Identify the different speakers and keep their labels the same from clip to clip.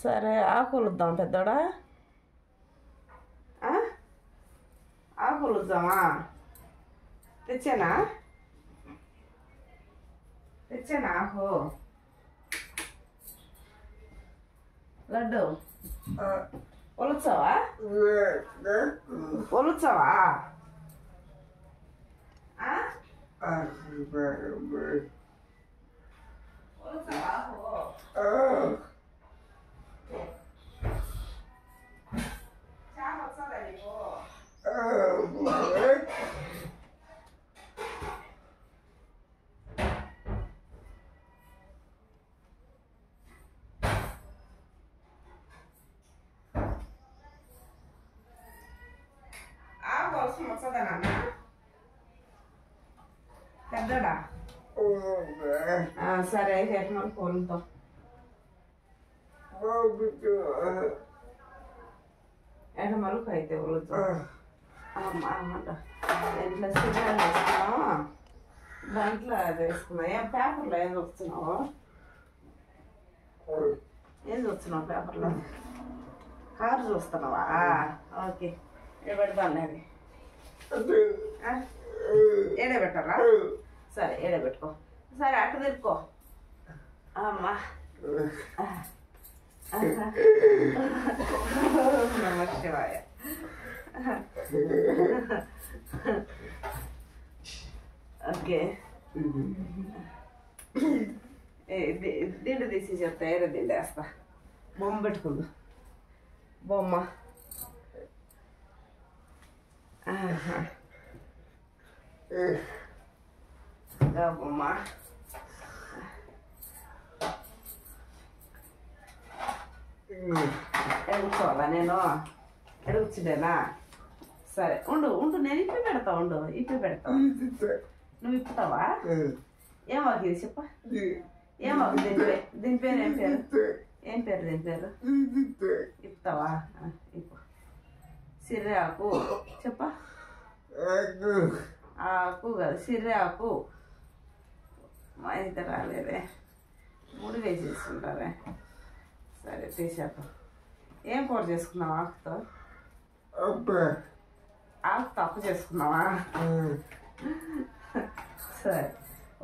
Speaker 1: సరే ఆకులుద్దాం పెద్దోడా. ఆకులుద్దామా? తెచ్చానా ఆకు లడ్డు ఒలుచావా? ఒలుచావా? పెద్దడా సరే ఎట్లా కోలుతో ఎట మలుపు అయితే ఉలుతో ఇంట్లో సిగ్నల్ వేసుకున్నావు, దాంట్లో అది వేసుకున్నావు. ఏం పేపర్లో ఏం చూస్తున్నావు? ఏం చూస్తున్నావు పేపర్లో? కారు చూస్తున్నావా? ఓకే పెడతాను. అది ఏడే పెట్టాలా? సరే ఏడే పెట్టుకో. సరే అట్ట తిరుక్కో. అమ్మా నమస్కాయ. ఓకే దిండు తీసి చెప్తా. ఏరే దిండు వేస్తా. బొమ్మ పెట్టుకుందు. బొమ్మ బొమ్మ ఎడుగుకోవాలా? నేను ఎడుగుచ్చిదేనా? సరే ఉండు ఉండు, నేను ఇప్పి పెడతా. ఉండు ఇప్పి పెడతా. నువ్వు ఇప్పుతావా? ఏం వాకి చెప్ప. ఏం వాకి దీని పేరు ఏం పేరు? ఏం పేరు దీని పేరు? ఇప్పుతావా? ఇప్పు. సిర్రె ఆకు చెప్ప. ఆకు కదా, సిర్రె ఆకు. మా ఇద్దరు రాలేదే, ముడి వేసేసుకుంటారే. సరే తీసాక ఏం కూర చేసుకున్నావు? ఆకుతో ఆకుతో అప్పు చేసుకున్నావా? సరే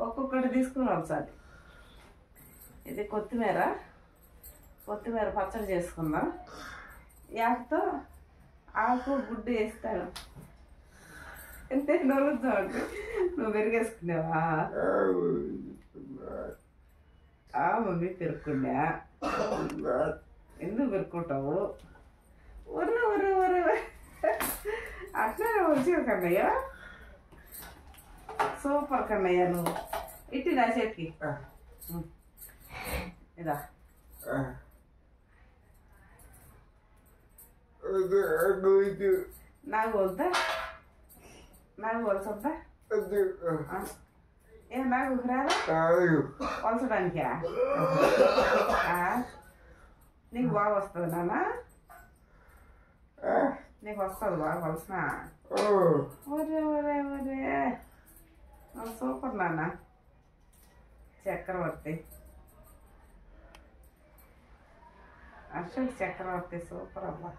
Speaker 1: ఒక్కొక్కటి తీసుకుని ఒకసారి. ఇది కొత్తిమీర పచ్చడి చేసుకుందాం. ఈ ఆకుతో ఆకు గుడ్డు వేస్తాను. ఎంత నొలుద్దాం అంటే నువ్వు పెరిగేసుకున్నావా? మమ్మీ పెరుక్కున్నా. ఎందుకు పెరుక్కుంటావు? ఒర్ర ఒర్ర ఒర్ర అట్లా వచ్చావు కన్నయ్య. సూపర్ కన్నయ్య. నువ్వు ఇట్టి నా చేతికి ఇదా. నాకు వద్దా? నాకు వలసొద్దా? ఏం నాకు రాదా వలసడానికా? నీకు బాగా వస్తుంది నాన్న? నీకు వస్తుంది బాగా వలసిన? ఒరే ఒరే ఒరే సూపర్ నాన్న. చక్రవర్తి అశోక్ చక్రవర్తి సూపర్ అబ్బా.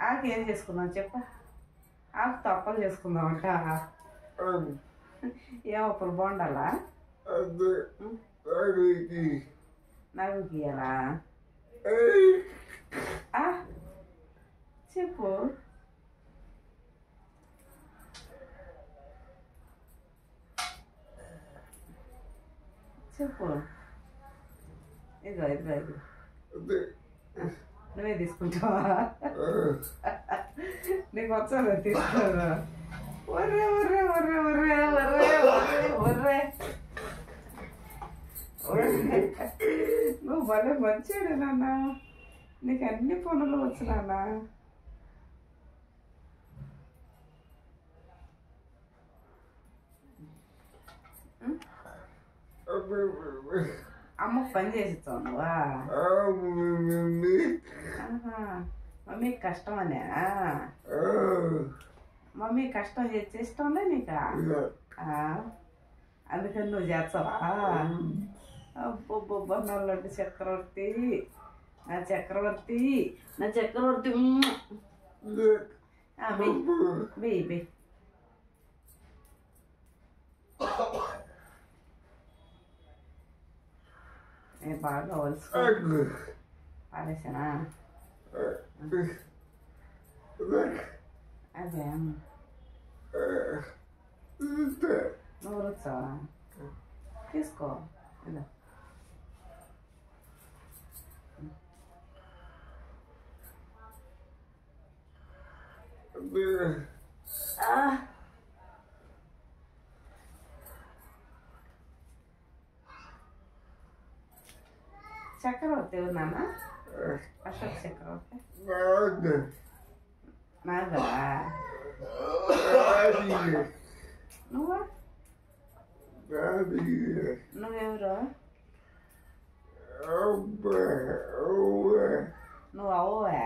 Speaker 1: ఆకు ఏం చేసుకుందాం చెప్ప. ఆకు తప్పలు చేసుకుందాం అంట. ఏం అప్పులు బాగుండాలా? నాకు గీయాలా? చెప్పు. చెప్పు. ఇదిగో ఇదిగో ఇదిగో నువ్వే తీసుకుంటావా? నీకు వచ్చాను తీసుకోరా. ఒర్రే ఒర్రే ఒర్రే ఒర్రే ఒర్రే ఒర్రే నువ్వు భలే మంచివాడు నాన్న. నీకు అన్ని పనులు వచ్చు నాన్న. అమ్మకు పని చేసిస్తావు నువ్వా? మమ్మీకి కష్టమనే? మమ్మీ కష్టం చేసేష్టంలే నీకు, అందుకని నువ్వు చేస్తావా? అబ్బబ్బబ్బా నా లడ్డు చక్రవర్తి, నా చక్రవర్తి, నా చక్రవర్తి. వెయ్యి వెయ్యి బాగా వలుసుకో పారేసానా? అదే నువ్వు వచ్చావా? తీసుకో. ఇలా చక్రవర్తి ఎవరు నాన్న? అశోక్ చక్రవర్తి. నాదా? నువ్వా? నువ్వెవరు? నువ్వు అవ్వా?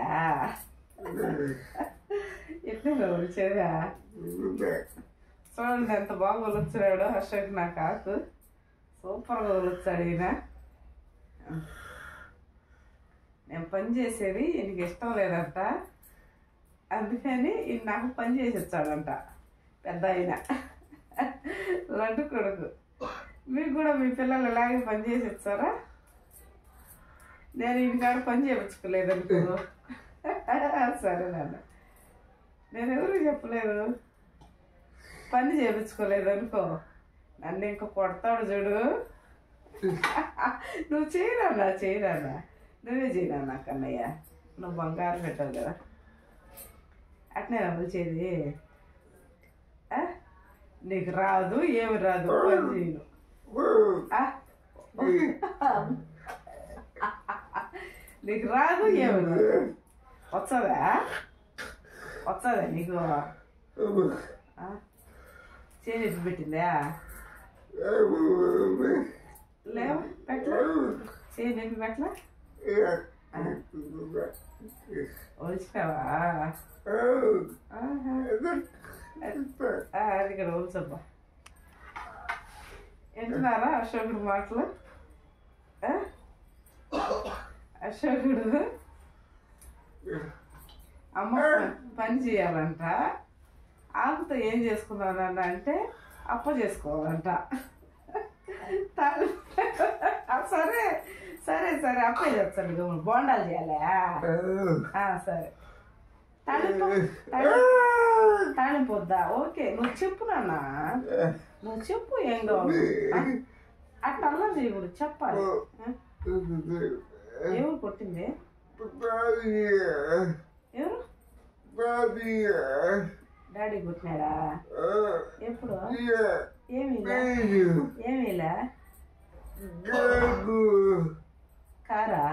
Speaker 1: ఎట్లా వచ్చేదా? చూడండి ఎంత బాగా వలుచున్నాడు అశోక్. నా కాకు సూపర్గా వలుచాడు ఈయన. నేను పని చేసేది ఈయనకి ఇష్టం లేదంట, అందుకని ఈయన నాకు పని చేసి వచ్చాడంట పెద్ద ఆయన. లడ్డు కొడుకు. మీకు కూడా మీ పిల్లలు ఇలాగే పని చేసి వచ్చారా? నేను ఈయనకాడ పని చేయించుకోలేదనుకో. సరే నాన్న, నేను ఎవరు చెప్పలేదు, పని చేయించుకోలేదనుకో నన్ను ఇంక కొడతాడు చూడు. నువ్వు చేయరానా? చేయరానా? నువ్వే చేయనా కన్నయ్య? నువ్వు బంగారు పెట్టావు కదా. అట్నే నవ్వు చేది. నీకు రాదు, ఏమి రాదు, పని చేయను. నీకు రాదు, ఏమి రాదు. వచ్చదా? వచ్చదా నీకు? చేసి పెట్టిందా? లేవు పెట్టలే. చేయి నొప్పి పెట్టలే? ఒలిచినావా? అది ఇక్కడ ఒలిచబ్బా. వింటున్నారా అశోకుడు మాటలు? అశోకుడు అమ్మ పని చేయాలంట, ఆకుతో ఏం చేసుకున్నానంట అంటే అప్ప చేసుకోవాలంట. సరే సరే సరే అప్పే చేస్తాను. బోండాలు చేయాలా? సరే. తాళింపు వద్దా? ఓకే, నువ్వు చెప్పు నాన్న, నువ్వు చెప్పు. ఏం కావాలి? అట్లా అల్లరి చేయకూడదు, చెప్పాలి. ఎవరు కొట్టింది? ఎవరు? డాడీ కొట్టినాడా? ఎప్పుడు? ఏమీలా? ఏమీలా? కారా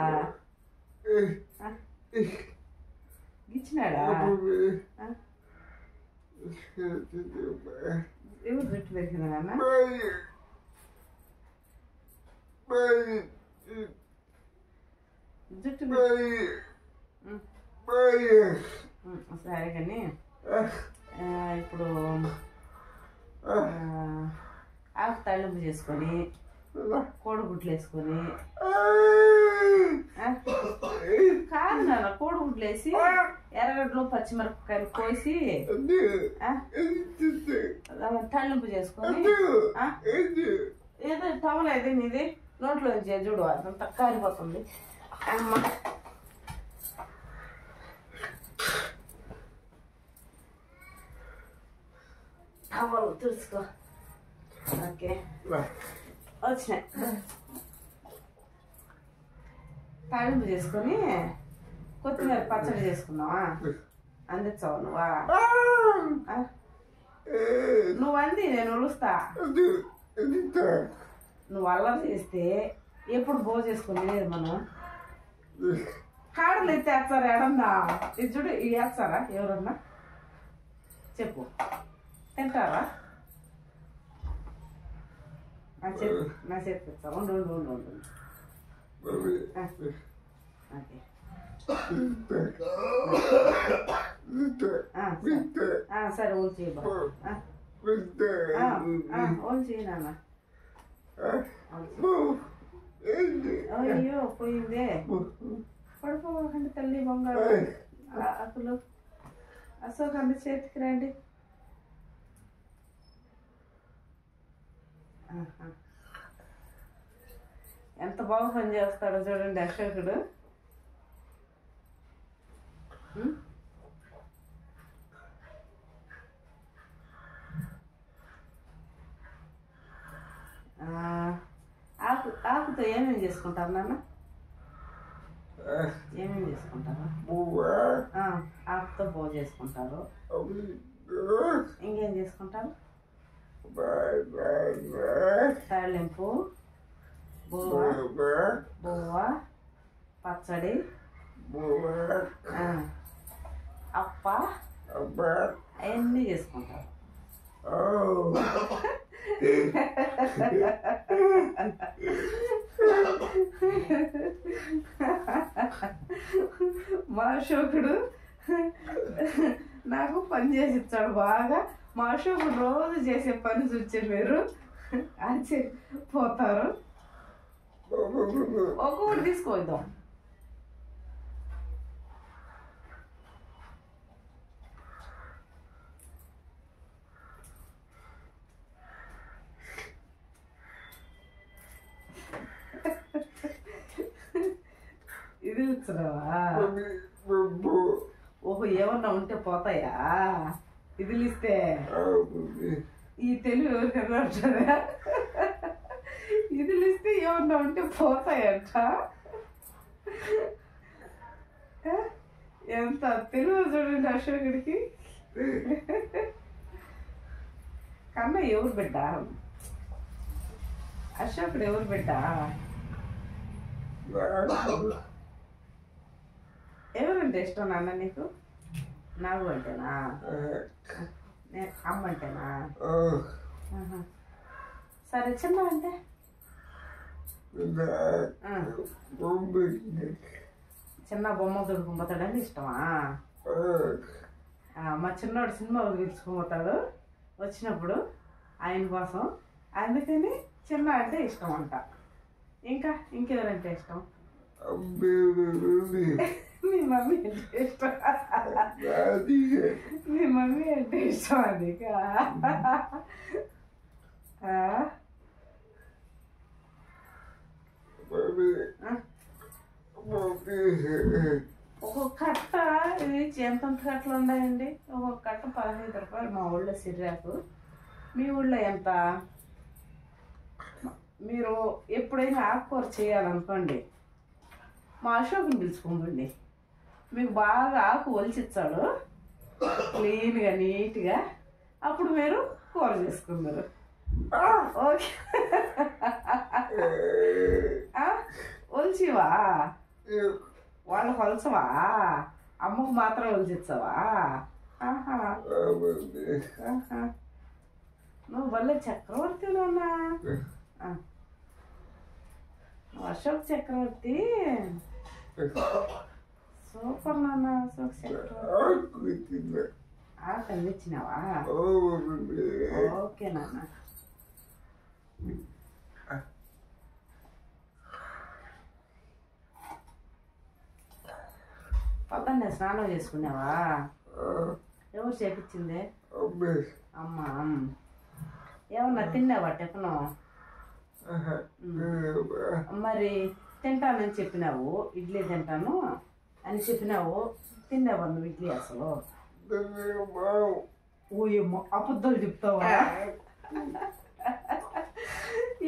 Speaker 1: గిచ్చినాడా? ఎవరు జుట్టు పెరిగిందా నాన్న? జుట్టు సరే కానీ ఇప్పుడు ఆకు తాళింపు చేసుకొని కోడిగుడ్లు వేసుకొని, కాదు నాన్న, కోడిగుడ్లు వేసి ఎర్రగడ్డలు పచ్చిమిరపకాయలు కోసి తాళింపు చేసుకొని, ఏదో టవల్ అయితే నీది నోట్లో చూడు, అదంతా కారిపోతుంది. అమ్మ టవల్ తుడుచుకో. ఓకే, వచ్చినాయి. తాళింపు చేసుకొని కొత్తిమీర పచ్చడి చేసుకున్నావా? అందించావు నువ్వా? నువ్వు అంది, నేను ఉలుస్తా. నువ్వు అల్లరి చేస్తే ఎప్పుడు భోజనం చేసుకుని లేదు. మనం కాడలు ఎత్తి వేస్తారా? ఎడన్నా ఇది చూడు, ఇవి వేస్తారా ఎవరన్నా? చెప్పు, తింటారా? నా చేతి తెచ్చా. ఉండు ఉండు ఉండు ఉండు. సరే ఓన్ చేయ, ఓన్ చేయి నాన్న. పోయిందే పడుకోకండి తల్లి బంగారు అసలు అశోకండి చేతికి రండి ఎంత బాగా పని చేస్తాడో చూడండి అశోకుడు ఆకుతో ఏమేమి చేసుకుంటారు నాన్న ఏమేమి చేసుకుంటారు ఆకుతో బోవ చేసుకుంటారు ఇంకేం చేసుకుంటారు తాళింపు బువ్వ పచ్చడి అప్ప అవన్నీ చేసుకుంటారు మా అశోకుడు నాకు పని చేసి ఇచ్చాడు బాగా మా అశోకుడు రోజు చేసే పని చూచే మీరు ఆశ్చర్యపోతారు ఒక్కొక్కటి తీసుకోద్దాం ఇది ఇచ్చినావా ఓహో ఏమన్నా ఉంటే పోతాయా ఇదిలు ఇస్తే ఈ తెలుగు ఎవరికన్నా ఉంటారా ఇదిలు ఇస్తే ఏమన్నా ఉంటే పోతాయంట ఎంత తెలుగు చూడండి అశోకుడికి కన్నా ఎవరు బిడ్డ అశోకుడు ఎవరు బిడ్డ ఎవరంటే ఇష్టం నాన్న నీకు నాకు అంటేనా అమ్మ అంటేనా సరే చిన్న అంటే చిన్న బొమ్మ దొరుకుపోతాడని ఇష్టమా మా చిన్నోడు సినిమా పిలుచుకుపోతాడు వచ్చినప్పుడు ఆయన కోసం అందుకని చిన్న అంటే ఇష్టం అంట ఇంకా ఇంకెవరంటే ఇష్టం మీ మమ్మీ అంటే ఇష్టం మీ మమ్మీ అంటే ఇష్టం అది ఒక్కొక్క కట్ట ఎంత కట్టలు ఉన్నాయండి ఒక్కొక్క కట్ట 15 రూపాయలు మా ఊళ్ళో సిర్రాకు మీ ఊళ్ళో ఎంత మీరు ఎప్పుడైనా ఆకుకూర చేయాలనుకోండి మా అశోకుని పిలుచుకోండి మీకు బాగా ఆకు ఒలిచిచ్చాడు క్లీన్గా నీట్గా అప్పుడు మీరు కూర చేసుకుందరు ఓకే ఒలిచివా వాళ్ళకి ఒలచవా అమ్మకు మాత్రం ఒలిచిచ్చావా నువ్వు వల్ల చక్రవర్తిలో ఉన్నా అశోక్ చక్రవర్తి సూపర్ నాన్న అశోక్ చక్రవర్తి అందించినావా ఓకే నాన్న పొద్దున్నే స్నానం చేసుకున్నావా ఎవరు చేపించింది అమ్మా ఏమన్నా తిన్నావా టిఫను మరి తింటానని చెప్పినావు ఇడ్లీ తింటాను అని చెప్పినావు తిన్నావా నువ్వు ఇడ్లీ అసలు ఓయమ్మో అబద్ధాలు చెప్తావా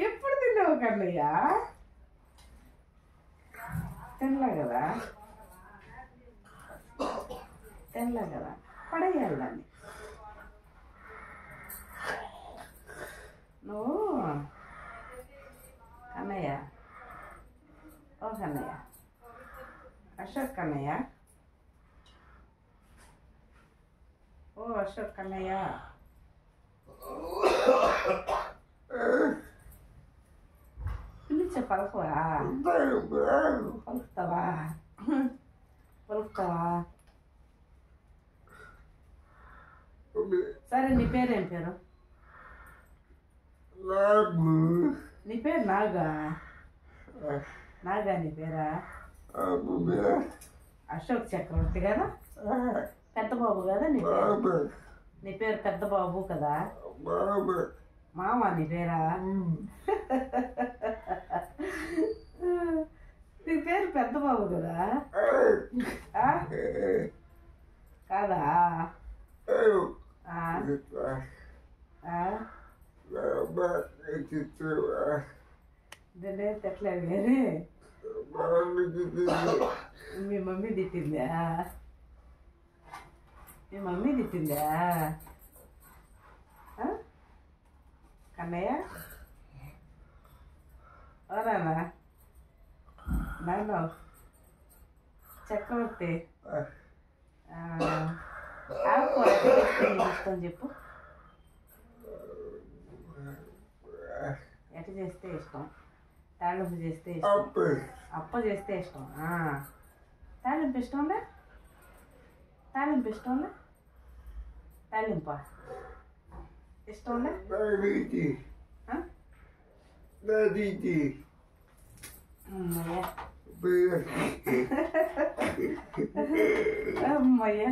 Speaker 1: ఎప్పుడు తిన్నావు కన్నయ్య తినలే కదా పడేయాలి దాన్ని నువ్వు కన్నయ్య ఓ కన్నయ్య అశోక్ కన్నయ్య ఓ అశోక్ కన్నయ్య పిలిచే పలుకువా పలుకుతావా సరే నీ పేరేం పేరు నీ పేరు నాగా నాగా నీ పేరా? అశోక్ చక్రవర్తి కదా? పెద్ద బాబు కదా నీ పేరు? నీ పేరు పెద్ద బాబు కదా? మామ నీ పేరా? నీ పేరు పెద్ద బాబు కదా? కాదా? తిట్టలేదు కానీ మీ మమ్మీ తిట్టిందా? మీ మమ్మీ తిట్టిందా కన్నయ్య? ఓరానా నాన్న చక్రవర్తి ఆకుకూర ఇష్టం చెప్పు. ఎట చేస్తే ఇష్టం? తాళింపు చేస్తే ఇష్టం, అప్ప చేస్తే ఇష్టం. తాళింపు ఇష్టంలే? తాళింపు ఇష్టంలే? తాళింపా ఇష్టంలే? అమ్మయ్య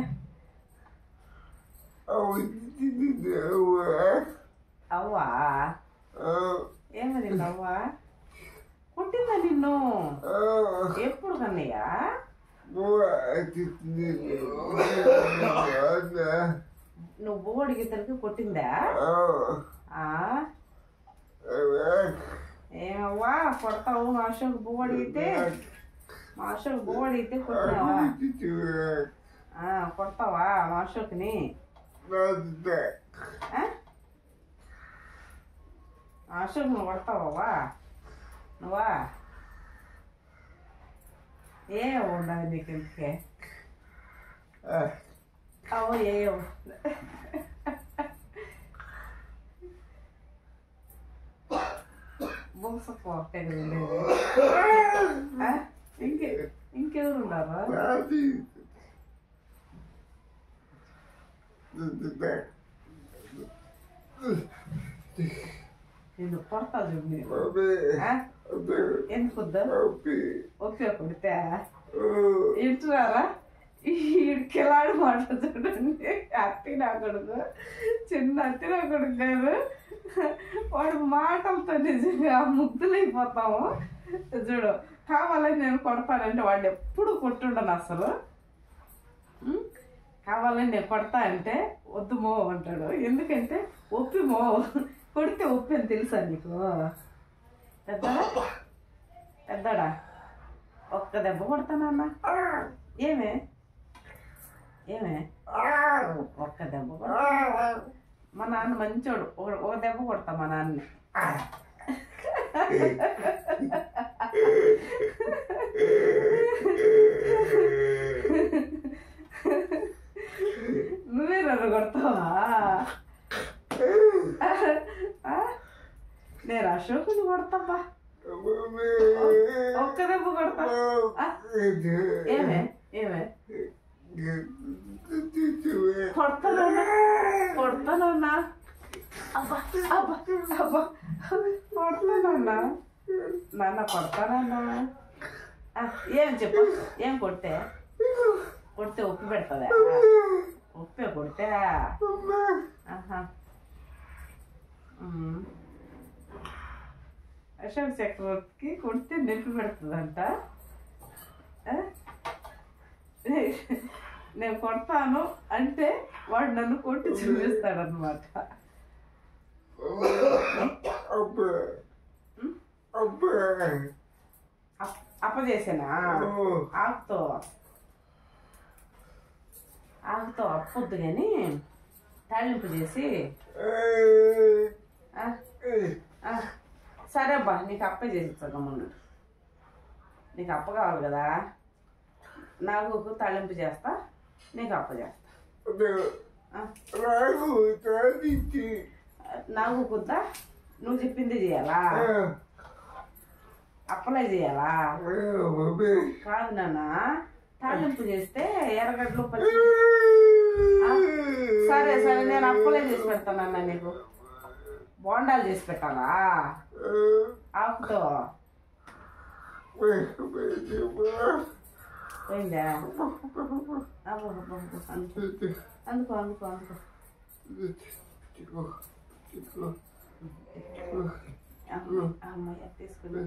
Speaker 1: అవ్వా ఏమది అవ్వా పుట్టిందా నిన్ను? ఎప్పుడు కన్నయ్య? నువ్వు బోడికి ఇద్దరికి కొట్టిందా? ఏమవ్వా కొడతావు? మా అశోక్ బువ్వ అడిగితే కొట్టినావా? కొడతావా మా అశోక్ని? అశోక్ నువ్వు కొడతావా? నువ్వా ఏ ఉండదు నీకు ఇంటికే అవు ఏ బొంసపోతే ఇంకెవరు ఉన్నారా? నేను కొడతా చూడు. ఎందుకుద్దా ఓకే కొడితే ఇంటున్నారా? ఇడికెలాడు మాట చూడండి. అత్తి నా కొడుకు, చిన్న అత్తి నా కొడుకు కాదు. వాడు మాటలతో నిజంగా ముగ్ధులైపోతాము. చూడు కావాలని నేను కొడతానంటే వాడు ఎప్పుడు కొట్టుండను అసలు. కావాలని నేను కొడతా అంటే వద్దు మో అంటాడు. ఎందుకంటే ఒప్పి మో కొడితే ఒప్పి అని తెలుసా నీకు? పెద్దడా ఒక్క దెబ్బ కొడతానన్నా? ఏమే ఒక్క దెబ్బ కొడతా? మా నాన్న మంచోడు, ఒక దెబ్బ కొడతా మా నాన్నని. నువ్వే నన్ను కొడతావా? నేను అశోకుని కొడతావా? ఒక్క దెబ్బ కొడతా. ఏమే కొడతానన్నా? అబ్బా కొడతానన్నా? నాన్న కొడతానన్నా? ఏం చెప్పు, ఏం కొడితే ఉప్పు పెడతాదా? ఉప్పే కొడితే అశోక్ చక్రవర్తికి కొడితే నొప్పి పెడుతుందంట. నేను కొడతాను అంటే వాడు నన్ను కొట్టి చూపిస్తాడనమాట. అప్ప చేసానా? ఆకుతో అప్పొద్దు కానీ తాళింపు చేసి. సరే అబ్బా, నీకు అప్పే చేసి ఇస్తాను. నీకు అప్ప కావాలి కదా, నాకు తాళింపు చేస్తా, నీకు అప్ప చేస్తా. నాకు కుద్దా నువ్వు చెప్పింది చేయాలా? అప్పలే చేయాలా? కాదు నాన్న, తాళింపు చేస్తే ఎర్రగడ్డలు పచ్చి. సరే నేను అప్పలే చేసి పెడతానన్న. నీకు బోండాలు చేసి పెట్టాలా ఆకుతో? పోయిందా అందుకో అందుకో అందుకో అమ్మాయి తీసుకుని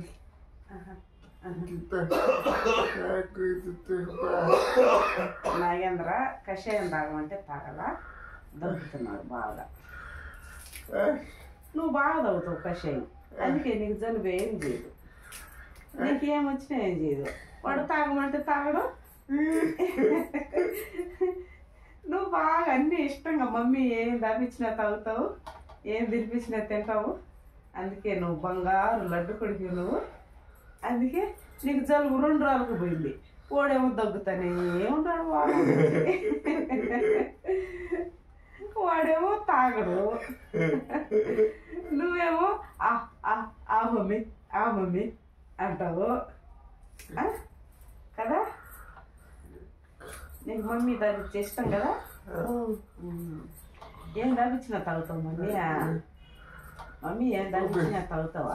Speaker 1: నాగేంద్ర కషాయం తాగమంటే తాగలా దొరుకుతున్నాడు బాగా నువ్వు బాగా తాగుతావు కషాయం అందుకే నీకు జలుబు ఏం చేయదు నీకేం వచ్చినా ఏం చేయదు వాడు తాగమంటే తాగడం నువ్వు బాగా అన్నీ ఇష్టంగా మమ్మీ ఏం దాపించినా తాగుతావు ఏం తినిపించినా తింటావు అందుకే నువ్వు బంగారు లడ్డు కొడుకు నువ్వు అందుకే నీకు జలుబు 2 రోజులకు పోయింది వాడేమో దగ్గుతానే ఉంటాడు వాడేమో తాగడు నువ్వేమో ఆ మమ్మీ అంటావు కదా నీకు మమ్మీ దానికి ఇష్టం కదా ఏం దాపించినా తాగుతావు మమ్మీ ఏం దాపించినా తాగుతావా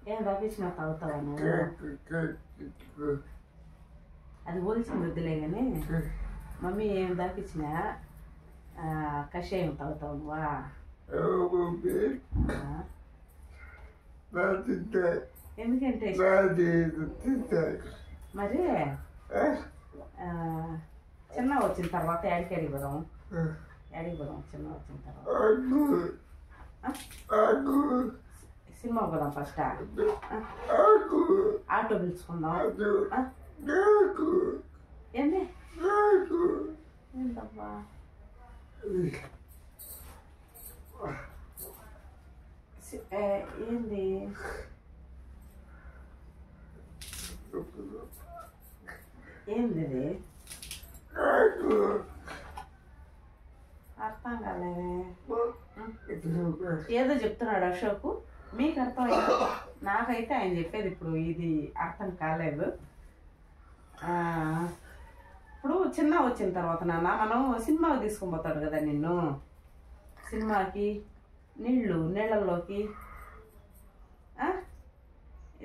Speaker 1: ఏం దాపించినా తాగుతావా నువ్వు అది పోల్చింది వద్దులే కానీ మమ్మీ ఏం దాపించినా కషాయం తాగుతావు నువ్వా ఎందుకంటే మరి చిన్న వచ్చిన తర్వాత యాడికి పోదాం చిన్న వచ్చిన తర్వాత సినిమా పోదాం ఫస్ట్ ఆటో పిలుచుకుందాం ఏంది ఏంటబ్బా ఏంది ఏంది అర్థం కాలేదే ఏదో చెప్తున్నాడు అశోక్ మీకు అర్థమైంది నాకైతే ఆయన చెప్పేది ఇప్పుడు ఇది అర్థం కాలేదు ఇప్పుడు చిన్న వచ్చిన తర్వాత నాన్న మనం సినిమాకి తీసుకొని పోతాడు కదా నిన్ను సినిమాకి నీళ్ళల్లోకి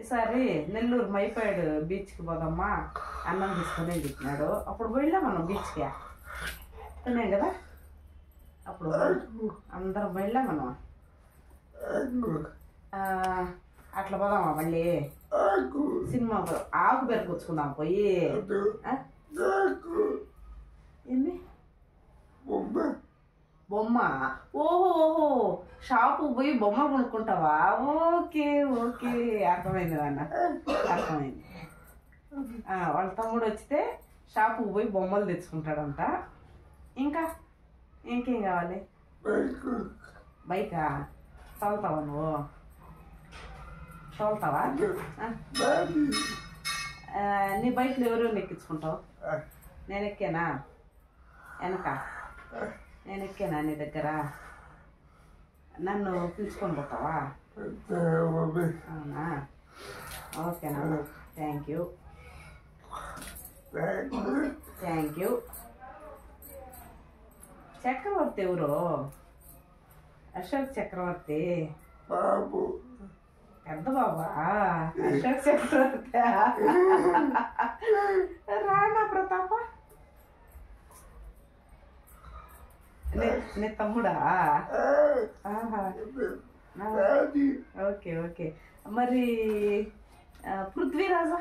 Speaker 1: ఈసారి నెల్లూరు మైపాడు బీచ్కి పోదమ్మా అన్నం తీసుకొని చెప్పినాడు అప్పుడు పోయినా మనం బీచ్కి తిన్నాం కదా అప్పుడు అందరం పోయినా మనం అట్లా పోదామా మళ్ళీ సినిమా ఆకు పెరుకొచ్చుకుందాం పోయి ఏంది బొమ్మ ఓహో షాపు పోయి బొమ్మ కొనుక్కుంటావా ఓకే అర్థమైంది అన్న అర్థమైంది వాళ్ళ తమ్ముడు వచ్చితే షాపుకి పోయి బొమ్మలు తెచ్చుకుంటాడంట ఇంకేం కావాలి బైకా తోలుతావా నువ్వు తోలుతావా నీ బైక్లో ఎవరు ఎక్కించుకుంటావు నేను ఎక్కానా వెనక నేను ఎక్కానా నీ దగ్గర నన్ను పిలుచుకొని పోతావా అవునా ఓకేనా థ్యాంక్ యూ చక్రవర్తి ఎవరు అశోక్ చక్రవర్తి
Speaker 2: బాబు
Speaker 1: పెద్ద బాబా అశోక్ చక్రవర్తి రాణా ప్రతాప నీ తమ్ముడా ఓకే మరి పృథ్వీరాజా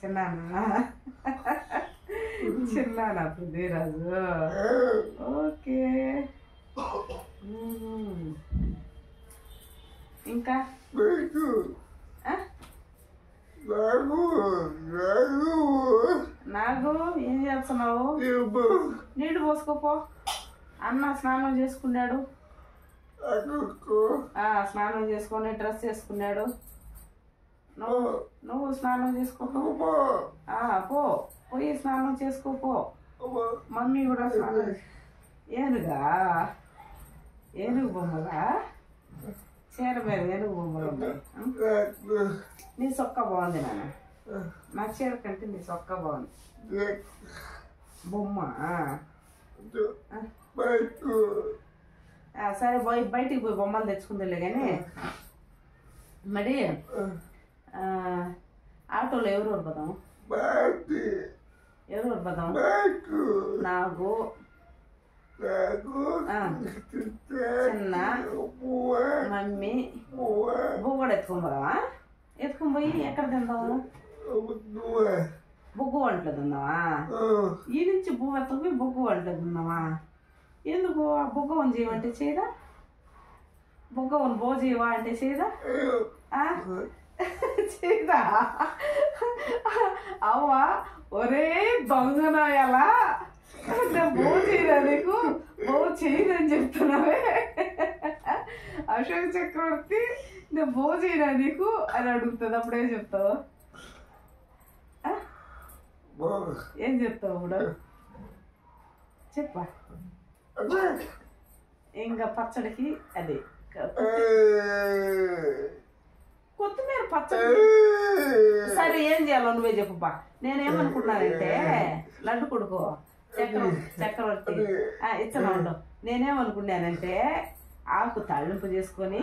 Speaker 1: చిన్నానా పృథ్వీరాజు ఓకే ఇంకా నాగు ఏం చేస్తున్నావు నీళ్ళు పోసుకోపో అన్న స్నానం చేసుకున్నాడు స్నానం చేసుకొని డ్రెస్ చేసుకున్నాడు నువ్వు స్నానం చేసుకోపో పోయి స్నానం చేసుకోపో మమ్మీ కూడా స్నానం ఏనుగు బొమ్మలా చీర మీద ఏనుగు బొమ్మలు ఉన్నాయి నీ సొక్క బాగుంది నాన్న నా చీర కంటే నీ సొక్క బాగుంది బొమ్మ సరే బయటికి పోయి బొమ్మలు తెచ్చుకుందిలే కానీ మరి ఆటోలో ఎవరెవరు పోదాం ఎవరెవరు పోదాం నాకు చిన్న మమ్మీ బువ్వ కూడా ఎత్తుకొని పోదామా ఎత్తుకొని పోయి ఎక్కడ తిందాము బొగ్గు వంటలు తిందామా ఈ నుంచి బువ్వ ఎత్తుకుపోయి బొగ్గు వంటలు తిందామా ఎందుకు ఆ బొగ్గవని చేయమంటే చేయదా బొగ్గవని బో చేయవా అంటే చేయదా చేయదా అవ్వా ఒరే దొంగనాయలా బో చేయరా నీకు బో చేయదని చెప్తున్నావే అశోక్ చక్రవర్తి నేను బో చేయరా నీకు అని అడుగుతుంది అప్పుడేం చెప్తావు ఏం చెప్తావు ఇప్పుడు చెప్పా ఇంకా పచ్చడికి అది కొత్తిమీర పచ్చడి సరే ఏం చేయాలో నువ్వే చెప్పుపా నేనేమనుకున్నానంటే లడ్డు కొడుకు చక్రవర్తి ఇచ్చనా ఉండు నేనేమనుకున్నానంటే ఆకు తాళింపు చేసుకొని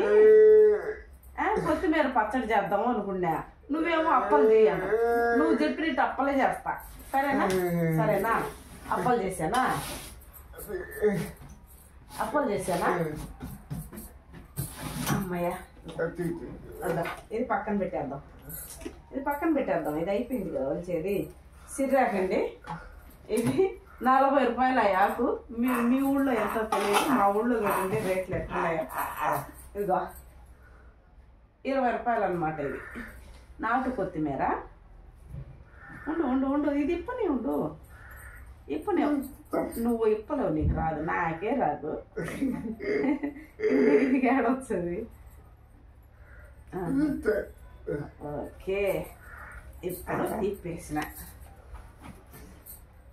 Speaker 1: కొత్తిమీర పచ్చడి చేద్దాము అనుకున్నా నువ్వేమో అప్పలు చేయాలి నువ్వు చెప్పినట్టు అప్పలే చేస్తా సరేనా సరేనా అప్పలు చేసానా అప్పలు చేసానా అమ్మయ్య ఇది పక్కన పెట్టేద్దాం ఇది అయిపోయింది కదా వచ్చేది సిర్రాకండి ఇది 40 రూపాయలు ఆకు మీ ఊళ్ళో ఎంత తెలియదు మా ఊళ్ళో కదండి రేట్లు ఎట్లున్నాయో ఇదిగో 20 రూపాయలు అనమాట ఇది నాటు కొత్తిమీర ఉండు ఇది ఇప్పని ఉండు ఇప్పని నువ్వు ఇప్పలేవు నీకు రాదు నాకే రాదు ఇది ఏడొస్తుంది ఓకే ఇప్పుడు ఇప్పేసిన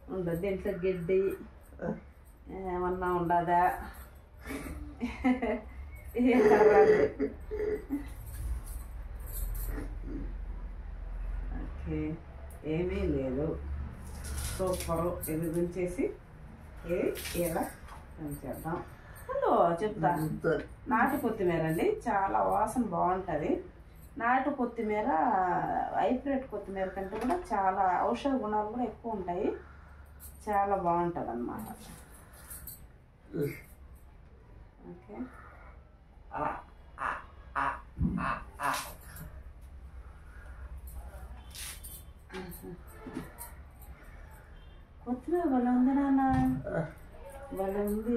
Speaker 1: ఉండదు దీంట్లో గిడ్డి ఏమన్నా ఉండదా ఓకే ఏమీ లేదు సూపరు ఇది గుంచేసి ఇలా చేద్దాం చెప్తా నాటు కొత్తిమీర అండి చాలా వాసన బాగుంటుంది నాటు కొత్తిమీర హైబ్రిడ్ కొత్తిమీర కంటే కూడా చాలా ఔషధ గుణాలు కూడా ఎక్కువ ఉంటాయి చాలా బాగుంటుంది అన్నమాట ఓకే కొత్తిమీర భలే ఉంది నాన్న భలే ఉంది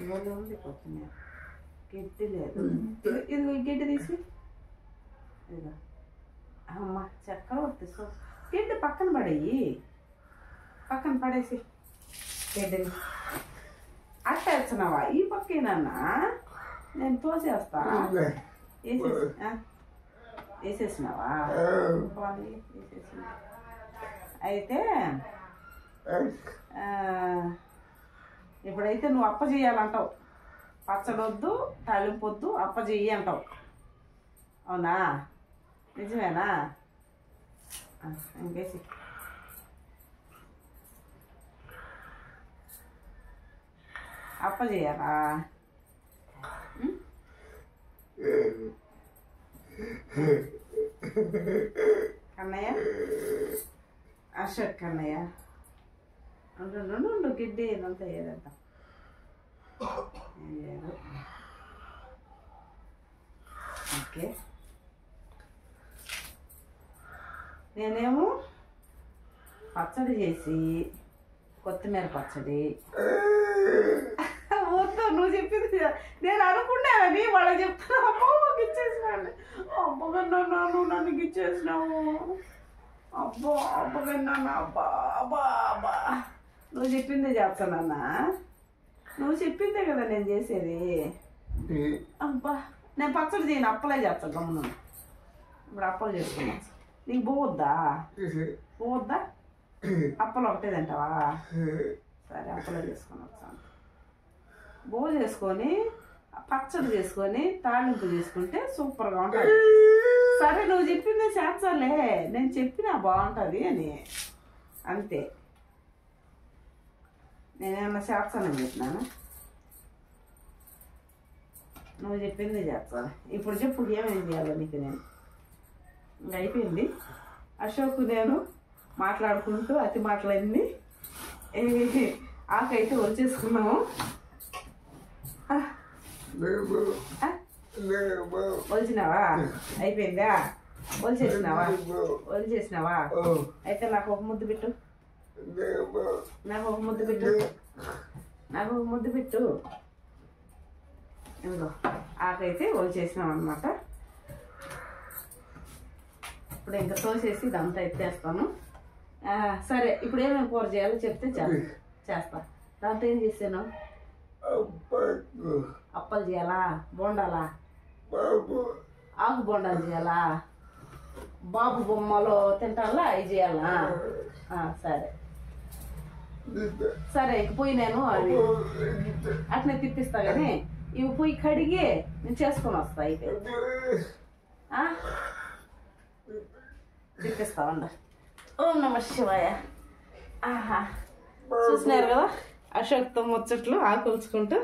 Speaker 1: భలే ఉంది కొత్తిమీర గిడ్డి లేదు ఇది గిడ్డి తీసి ఇదిగో అమ్మ చక్రవర్తి గిడ్డి పక్కన పడేసి గిడ్డిని అట్ట వేస్తున్నావా ఈ పక్కేనన్నా నేను తోసేస్తా వేసేసినావా వేసేసిన అయితే ఇప్పుడైతే నువ్వు అప్ప చేయాలంటావు పచ్చడొద్దు తాలింపొద్దు అప్ప చెయ్యి అంటావు అవునా నిజమేనా ఇంకేసి అప్ప చేయాలా కన్నయ్య అశోక్ కన్నయ్య ఉండు గిడ్డి ఇదంతా ఏదంతా లేదు ఓకే నేనేమో పచ్చడి చేసి కొత్తిమీర పచ్చడి వద్దు నువ్వు చెప్పింది నేను అనుకున్నానని వాళ్ళకి చెప్తున్నా అబ్బో గిచ్చేసినాను అబ్బగన్నా నువ్వు నన్ను గిచ్చేసినావు అబ్బగన్నా అబ్బా నువ్వు చెప్పిందే చేస్తానన్నా నువ్వు చెప్పిందే కదా నేను చేసేది అబ్బా నేను పచ్చడి చేయను అప్పలే చేస్తాను గమ్మున ఇప్పుడు అప్పలు చేసుకున్నా నీకు పోవద్దా అప్పలు ఒకటే తింటావా సరే అప్పలే చేసుకొని వచ్చాను బో చేసుకొని పచ్చడి చేసుకొని తాళింపు చేసుకుంటే సూపర్గా ఉంటుంది సరే నువ్వు చెప్పిందే చేస్తాలే నేను చెప్పినా బాగుంటుంది అని అంతే నేనేమన్నా చేస్తానని చెప్పినాను, నువ్వు చెప్పింది చేస్తాను. ఇప్పుడు చెప్పు ఏమేమి చేయాలి నీకు? నేను ఇంకా అయిపోయింది. అశోక్ నేను మాట్లాడుకుంటూ అతి మాట్లాడింది ఆకైతే వచ్చేసుకున్నాము. వలిచినావా? అయిపోయిందా? వలిచేసినావా? అయితే నాకు ఒక ముద్దు పెట్టు, నాకు ఒక ముద్దు పెట్టు, నాకు ఒక ముద్దు పెట్టు. ఇదిగో ఆకైతే వలిచేసినాం అనమాట. ఇప్పుడు ఇంకా తోసేసి ఇదంతా ఎత్తేస్తాను. సరే, ఇప్పుడు ఏమేమి కూర చేయాలో చెప్తే చేస్తా. దాంతో ఏం చేసాను? అప్పలు చేయాలా? బోండాలా? ఆకు బోండాలు చేయాలా? బాబు బొమ్మలో తింటాలా? అవి చేయాలా? సరే సరే, ఇక పోయి నేను అవి అట్నే తిప్పిస్తా. కానీ ఇవి పోయి కడిగి నేను చేసుకొని వస్తా. అయితే తిప్పిస్తా ఉండ. ఓం నమ శివాయ. ఆహా, చూసినారు కదా అశోక్తో ముచ్చట్లు ఆకుల్చుకుంటూ.